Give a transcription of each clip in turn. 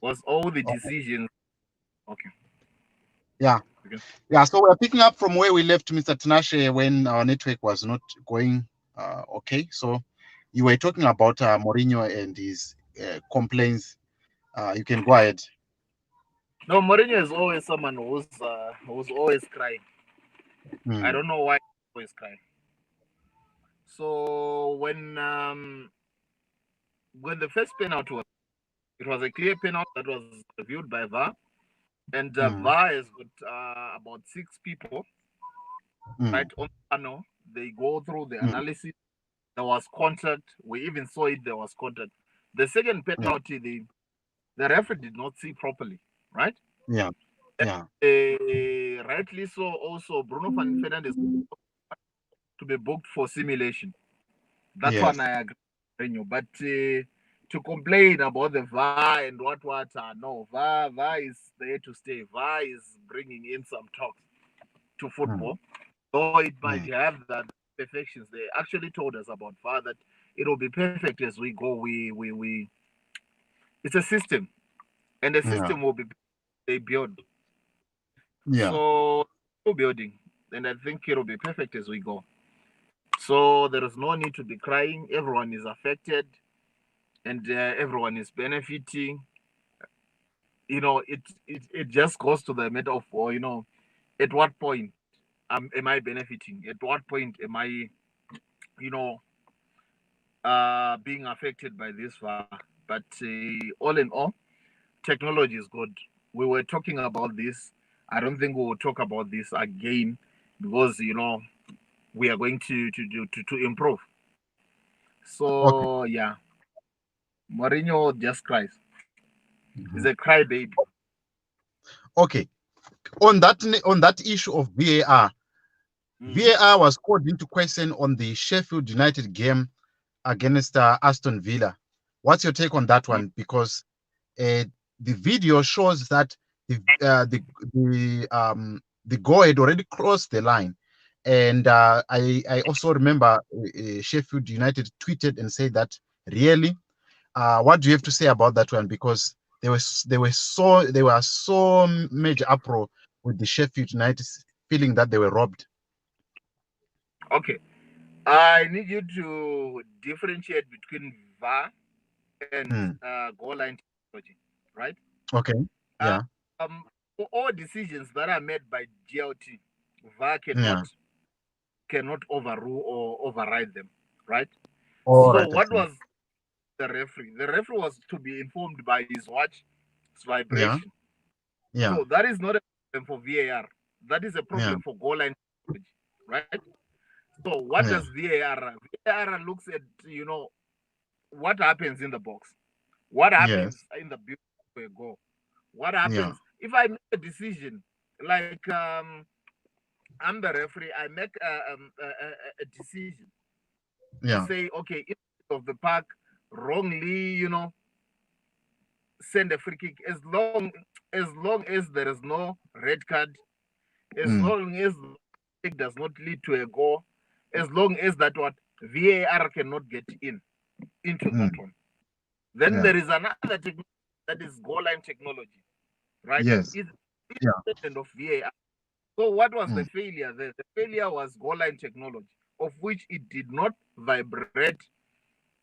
Was all the Okay. decisions okay? Yeah. Okay. Yeah. So we're picking up from where we left, Mr. Tinashe, when our network was not going okay. So you were talking about Mourinho and his complaints. You can go ahead. No, Mourinho is always someone who's always crying. I Mm, don't know why he's always crying. So when the first penalty was, it was a clear penalty that was reviewed by VAR, and mm, VAR has got about six people mm, right on the panel. They go through the mm. analysis. There was contact. We even saw it. There was contact. The second Yeah. penalty, the referee did not see properly, right? Yeah. Yeah. Rightly so. Also, Bruno Fernandes to be booked for simulation. That one Yes. I agree with you. But to complain about the VAR and what, no, VAR is there to stay. VAR is bringing in some talks to Mm, football. Though it might mm. have that perfections, they actually told us about VAR that it will be perfect as we go. We it's a system, and the Yeah. system will be they build. Yeah. So building, and I think it will be perfect as we go. So there is no need to be crying. Everyone is affected, and everyone is benefiting. It just goes to the matter of, at what point am I benefiting? At what point am I, you know, being affected by this far? But all in all, technology is good. We were talking about this. I don't think we will talk about this again because we are going to improve. Okay. So yeah, Mourinho just cries. He's Mhm. a crybaby. Okay. On that issue of VAR, Mm-hmm. VAR was called into question on the Sheffield United game against Aston Villa. What's your take on that one? Because uh, the video shows that the uh, the the goal had already crossed the line, and I also remember Sheffield United tweeted and said that really. What do you have to say about that one? Because they were so major uproar with the Sheffield United feeling that they were robbed. Okay. I need you to differentiate between VAR and Hmm. goal line technology, right? Okay. Uh, Yeah. for all decisions that are made by GLT, VAR Yeah. cannot overrule or override them, right? All So right. I what see. was the referee? The referee was to be informed by his watch, his Yeah. vibration. Yeah. So that is not a problem for VAR. That is a Yeah. problem for goal line technology, right? So what Yeah. does VAR? VAR looks at what happens in the box, what Yes. happens in the beautiful goal, what Yeah. happens if I make a decision like I'm the referee, I make a decision to Yeah. say, okay, in of the park wrongly, send a free kick as long as there is no red card, as Mm. long as it does not lead to a goal, as long as that what VAR cannot get into that Mm. one. Then Yeah. there is another technology that is goal line technology, right? Yes. It's Yeah. independent of VAR. So what was the Mm. failure there? The failure was goal line technology, of which it did not vibrate,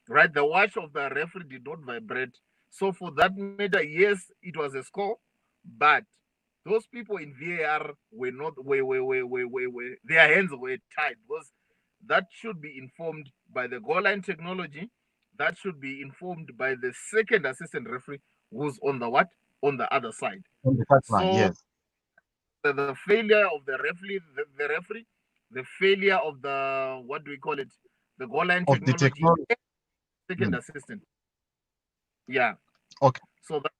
right? The watch of the referee did not vibrate. So for that matter, yes, it was a score, but those people in VAR were not their hands were tied because that should be informed by the goal line technology. That should be informed by the second assistant referee who's on the what? On the other side. On the touchline. So Yes. the failure of the referee, the failure of the what do we call it? The goal line Of the technology, technology. and second Mm. assistant. Yeah. Okay. So that,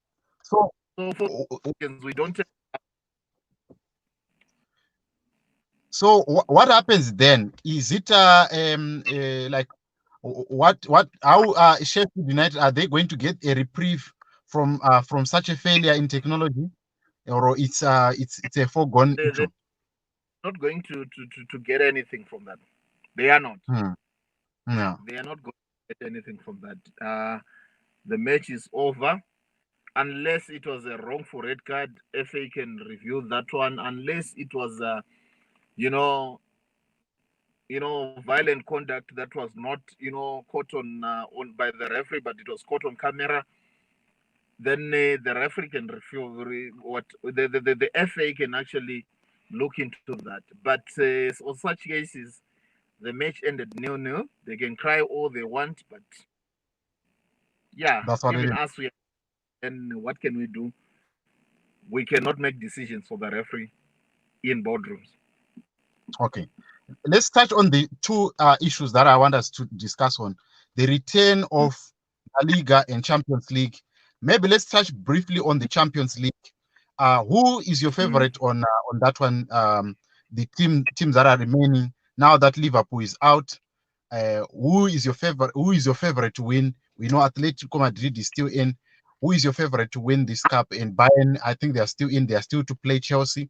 So, so for we don't take. what happens then? Is it like what how Sheffield United, are they going to get a reprieve from such a failure in technology, or it's a foregone They're issue? not going to get anything from that. They are not. Hmm. Yeah. They are not going to get anything from that. The match is over. unless it was a wrongful red card, FA can review that one. Unless it was, you know, violent conduct that was not, caught on by the referee, but it was caught on camera. Then the referee can review what the FA can actually look into that. But on such cases, the match ended 0-0. They can cry all they want, but yeah, That's what it even is. us, then what can we do? We cannot make decisions for the referee in boardrooms. Okay. Let's touch on the two issues that I want us to discuss on the return of La Liga and Champions League. Maybe let's touch briefly on the Champions League. Who is your Mm. favorite on that one? The teams that are remaining now that Liverpool is out. Who is your favorite? Who is your favorite to win? We know Atletico Madrid is still in. Who is your favorite to win this cup? And Bayern, I think they are still in. They are still to play Chelsea.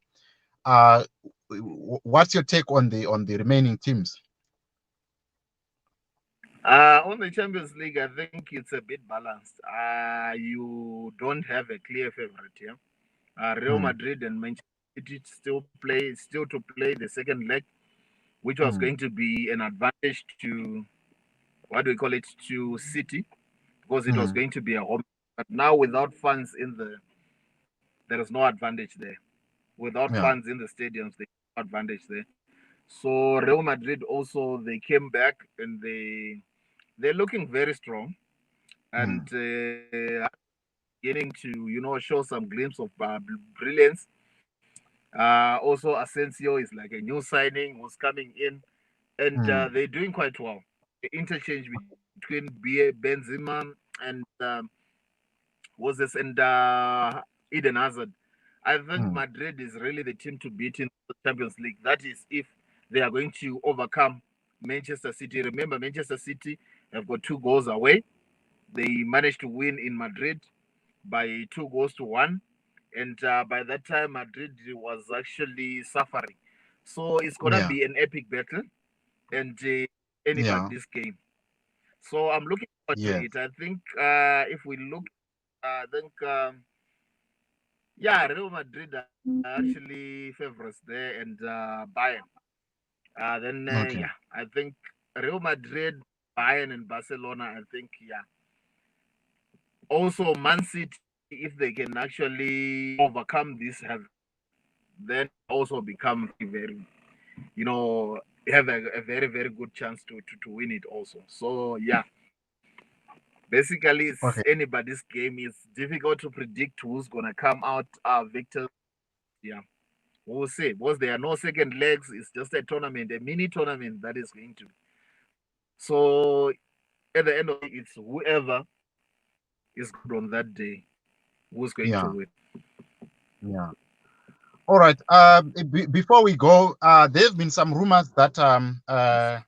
Uh, what's your take on the remaining teams? On the Champions League, I think it's a bit balanced. You don't have a clear favorite here. Real Mm, Madrid and Manchester City still to play the second leg, which was mm, going to be an advantage to, what do we call it, to City, because it was mm, going to be a home. But now without fans there is no advantage there. Without yeah. fans in the stadiums, there's no advantage there. So Real Madrid also, they came back and they're looking very strong, and Mm, beginning to show some glimpse of brilliance. Also, Asensio is like a new signing who's coming in, and mm, they're doing quite well. The interchange between Benzema and was this and Eden Hazard. I think mm, Madrid is really the team to beat in the Champions League. That is if they are going to overcome Manchester City. Remember, Manchester City have got 2 goals away. They managed to win in Madrid by 2 goals to 1. And by that time, Madrid was actually suffering. So it's going to yeah. be an epic battle and Yeah. anybody's game. So I'm looking forward to Yes. it. I think if we look, I think, yeah, Real Madrid are actually favorites there and Bayern. Then, Okay. yeah, I think Real Madrid, Bayern, and Barcelona, I think, yeah. Also, Man City, if they can actually overcome this, then also become very, have a very, very good chance to win it also. So, yeah, basically, it's Okay. anybody's game. It's difficult to predict who's going to come out victor. Yeah, we'll see. Because there are no second legs, it's just a tournament, a mini tournament that is going to. So, at the end of it, it's whoever is good on that day who's going to Yeah. win. Yeah. All right. Before we go, there have been some rumors that uh,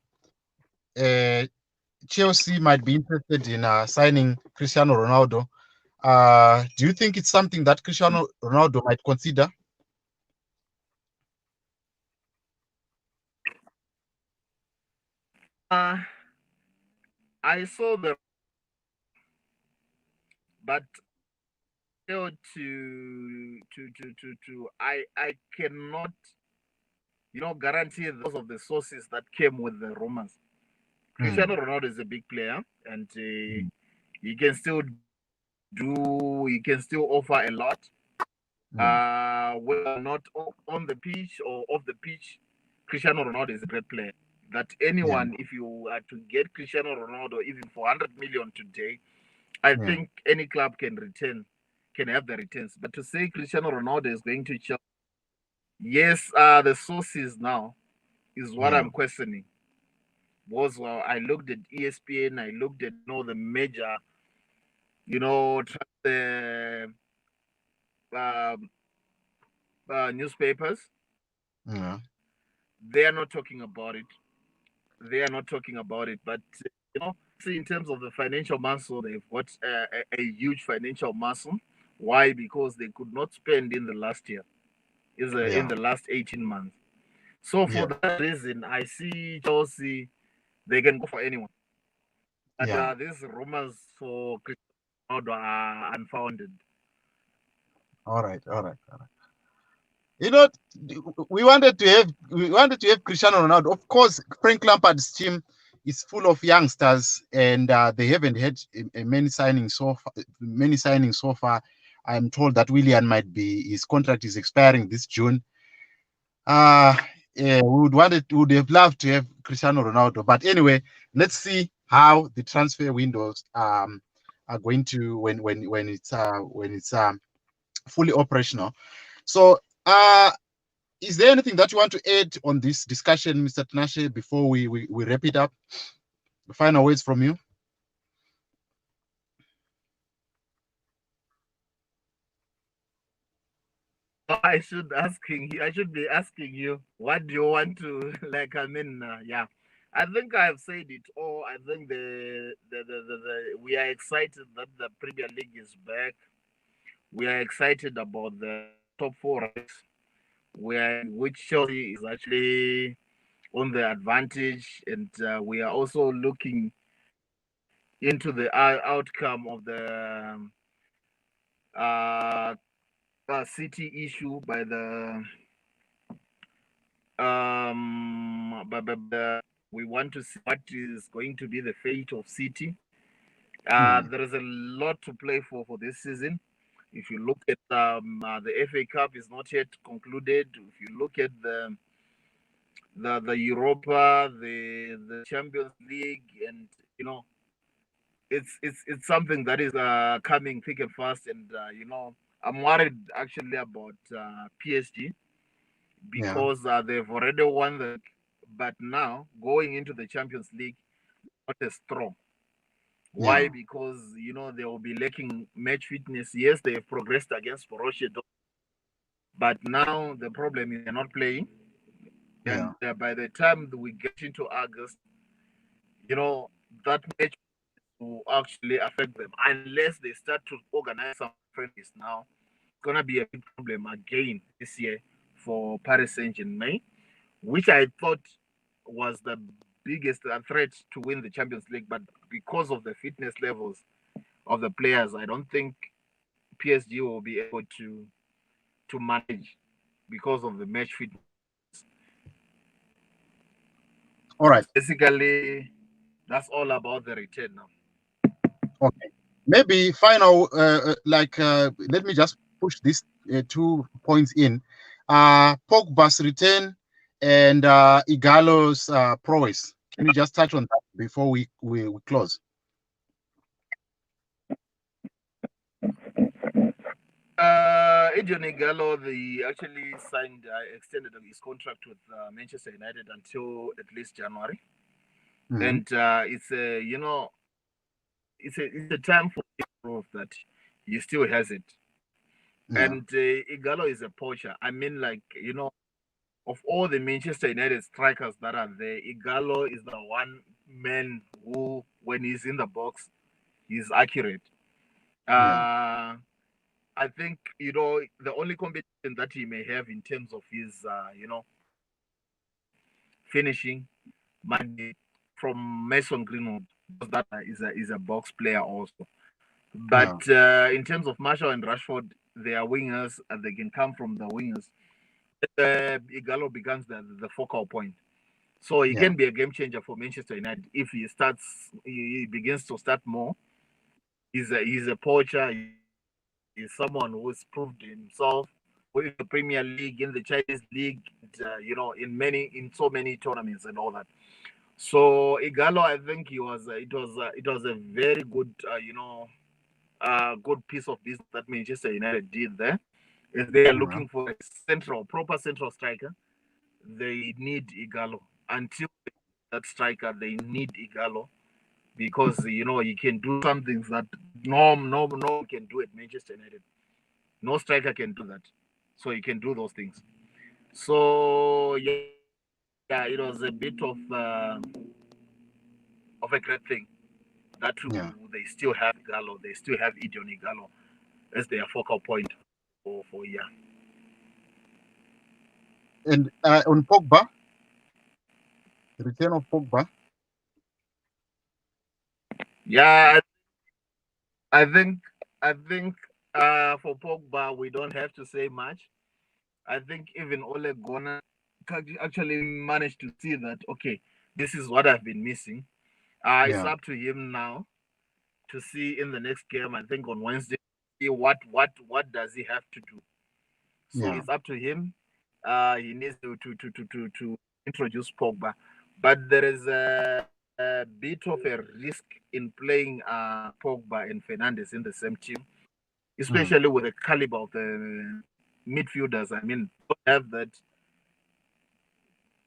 Chelsea might be interested in signing Cristiano Ronaldo. Do you think it's something that Cristiano Ronaldo might consider? Uh, I saw the, but failed I cannot guarantee those of the sources that came with the rumors. Mm, Cristiano Ronaldo is a big player, and mm, he can still he can still offer a lot. mm, Whether or not on the pitch or off the pitch, Cristiano Ronaldo is a great player. That yeah. anyone, if you are to get Cristiano Ronaldo even for 100 million today, I Yeah. think any club can have the returns. But to say Cristiano Ronaldo is going to Chelsea, yes, the sources now is what Yeah. I'm questioning. Was I looked at ESPN, I looked at the major, the um, newspapers. Yeah. They are not talking about it. They are not talking about it. But see, in terms of the financial muscle, they've got a huge financial muscle. Why? Because they could not spend in the last year, is in Yeah. the last 18 months. So for Yeah. that reason, I see Chelsea, they can go for anyone. But Yeah. these rumors for Cristiano Ronaldo are unfounded. All right, all right, all right. You know, we wanted to have Cristiano Ronaldo. Of course, Frank Lampard's team is full of youngsters, and they haven't had many signings so far. Many signings so far. I'm told that Willian might be his contract is expiring this June. Uh yeah, we would have loved to have Cristiano Ronaldo. But anyway, let's see how the transfer windows are going to when it's fully operational. So is there anything that you want to add on this discussion, Mr. Tinashe, before we wrap it up? Final words from you. I should be asking you, what do you want to like? I mean, yeah, I think I've said it all. I think we are excited that the Premier League is back. We are excited about the top four race, where which Chelsea is actually on the advantage, and we are also looking into the outcome of the uh, City issue by the but we want to see what is going to be the fate of City. Mm, There is a lot to play for this season. If you look at the FA Cup is not yet concluded. If you look at the Europa, the Champions League, and you know it's something that is coming thick and fast. And I'm worried actually about PSG yeah, because they've already won the, but now going into the Champions League, not as strong. Why? yeah, Because they will be lacking match fitness. Yes, they have progressed against Borussia, but now the problem is they're not playing. And yeah, by the time we get into August, that match will actually affect them unless they start to organize some friendlies now. It's gonna be a big problem again this year for Paris Saint-Germain, which I thought was the biggest threat to win the Champions League. But because of the fitness levels of the players, I don't think PSG will be able to manage because of the match fitness. all right. Basically, that's all about the return now. Okay. Maybe final, let me just push these 2 points in. Pogba's return and Igalo's prowess. Can you just touch on that before we close? Adrian Gallo, they actually signed, extended his contract with Manchester United until at least January, Mhm. and it's a time for him to prove that he still has it. Yeah, And Igalo is a poacher. I mean, like of all the Manchester United strikers that are there, Igalo is the one man who, when he's in the box, he's accurate. yeah, Uh, I think the only competition that he may have in terms of his finishing might be from Mason Greenwood, because that is a box player also. But yeah, in terms of Marshall and Rashford, they are wingers and they can come from the wingers. Igalo becomes the focal point. So he yeah, can be a game changer for Manchester United if he begins to start more. He's a poacher. He's someone who's proved himself in the Premier League, in the Chinese League, in so many tournaments and all that. So Igalo, I think it was a very good good piece of business that Manchester United did there. If they are yeah, looking for a proper central striker, they need Igalo. Until that striker, they need Igalo because he can do some things that no one can do at Manchester United. No striker can do that, so he can do those things. So yeah, it was a bit of a great thing that yeah. they still have Gallo, they still have Idioni Gallo as their focal point for yeah. And on Pogba, the return of Pogba. Yeah, I think I think For Pogba, we don't have to say much. I think even Ole Gunnar actually managed to see that, okay, this is what I've been missing. It's Yeah, up to him now to see in the next game. I think on Wednesday, see what does he have to do. So yeah, it's up to him. He needs to introduce Pogba, but there is a bit of a risk in playing Pogba and Fernandes in the same team, mm, especially with the caliber of the midfielders. I mean, have that.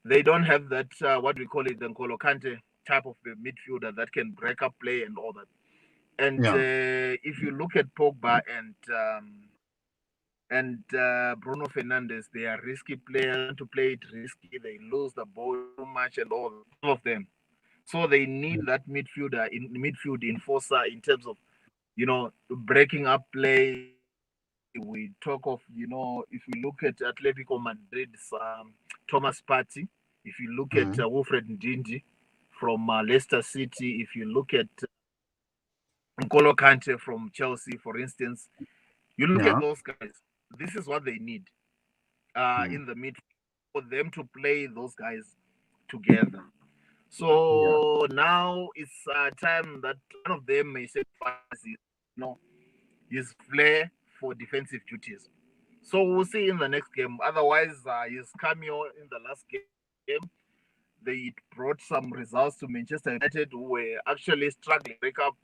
They don't have that. What we call it, the N'Golo Kante type of midfielder that can break up play and all that. And yeah, if you look at Pogba and Bruno Fernandes, they are risky players. To play it risky, they lose the ball too much and all of them. So they need mm, that midfield enforcer in terms of breaking up play. We talk of if we look at Atletico Madrid's Thomas Partey, if you look at mm, Wilfred Ndindi from Leicester City, if you look at N'Golo Kante from Chelsea, for instance, you look at yeah, those guys. This is what they need mm, in the midfield for them to play those guys together. yeah, So now it's time that one of them may sacrifice his flair for defensive duties. So we'll see in the next game. Otherwise, his cameo in the last game, they brought some results to Manchester United, who were actually struggling to break up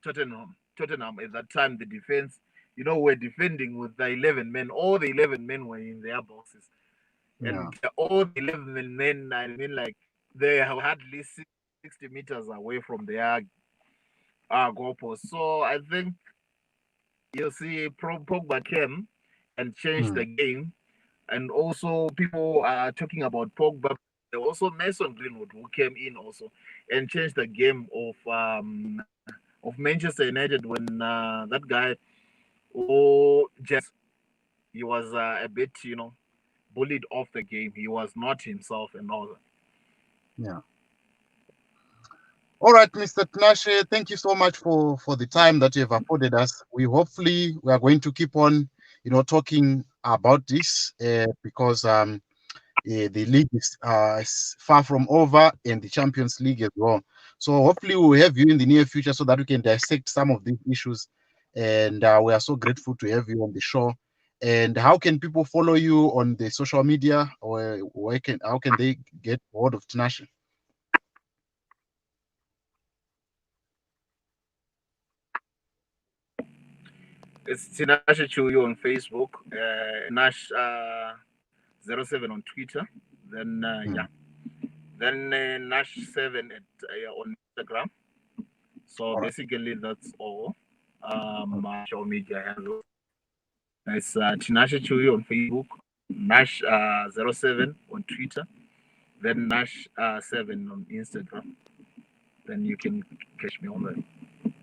Tottenham. Tottenham at that time, the defense, were defending with the 11 men. All the 11 men were in their boxes. yeah, And all the 11 men, I mean, like, they are hardly 60 meters away from their goalpost. So I think you see, Pogba came and changed mm, the game. And also, people are talking about Pogba. There was also Mason Greenwood who came in also and changed the game of Manchester United when that guy, he was a bit, bullied off the game. He was not himself and all that. yeah. All right, Mr. Tinashe, thank you so much for the time that you have afforded us. We are going to keep on, talking about this because the league is far from over and the Champions League as well. So hopefully we'll have you in the near future so that we can dissect some of these issues. And we are so grateful to have you on the show. And how can people follow you on the social media, or how can they get hold of Tinashe? It's Tinashe Chiuyu on Facebook, Nash 07 on Twitter. Then, yeah. Mm. Then Nash7 on Instagram. So All right. basically, that's all. My social media handles. It's Tinashe Chiuyu on Facebook, Nash 07 on Twitter, then Nash 7 on Instagram. Then you can catch me on there.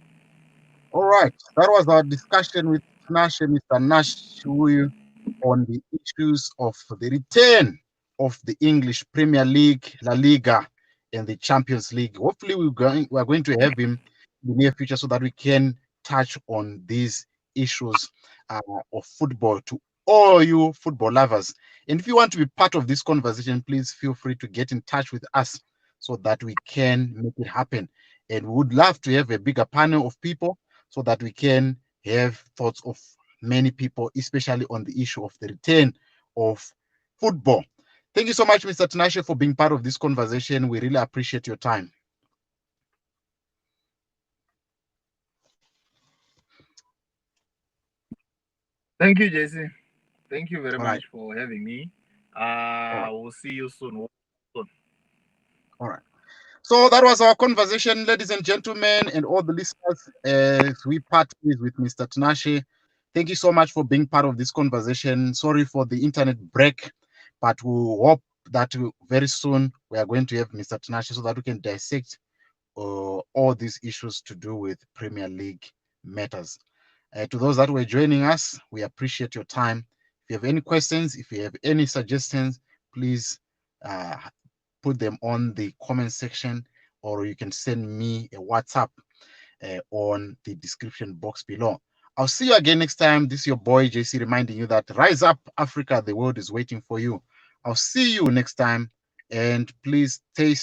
All right. That was our discussion with Mr. Nash Chiuyu, on the issues of the return of the English Premier League, La Liga, and the Champions League. Hopefully, we're going to have him in the near future so that we can touch on these issues of football to all you football lovers. And if you want to be part of this conversation, please feel free to get in touch with us so that we can make it happen. And we would love to have a bigger panel of people so that we can have thoughts of many people, especially on the issue of the return of football. Thank you so much, Mr. Tinashe, for being part of this conversation. We really appreciate your time. Thank you, JC. Thank you very All right. much for having me. All right. We'll see you soon. All right. So that was our conversation, ladies and gentlemen, and all the listeners. As we part ways with Mr. Tinashe, thank you so much for being part of this conversation. Sorry for the internet break, but we hope that very soon we are going to have Mr. Tinashe so that we can dissect all these issues to do with Premier League matters. To those that were joining us, we appreciate your time. If you have any questions, if you have any suggestions, please uh, put them on the comment section, or you can send me a WhatsApp on the description box below. I'll see you again next time. This is your boy JC reminding you that rise up, Africa. The world is waiting for you. I'll see you next time. And please stay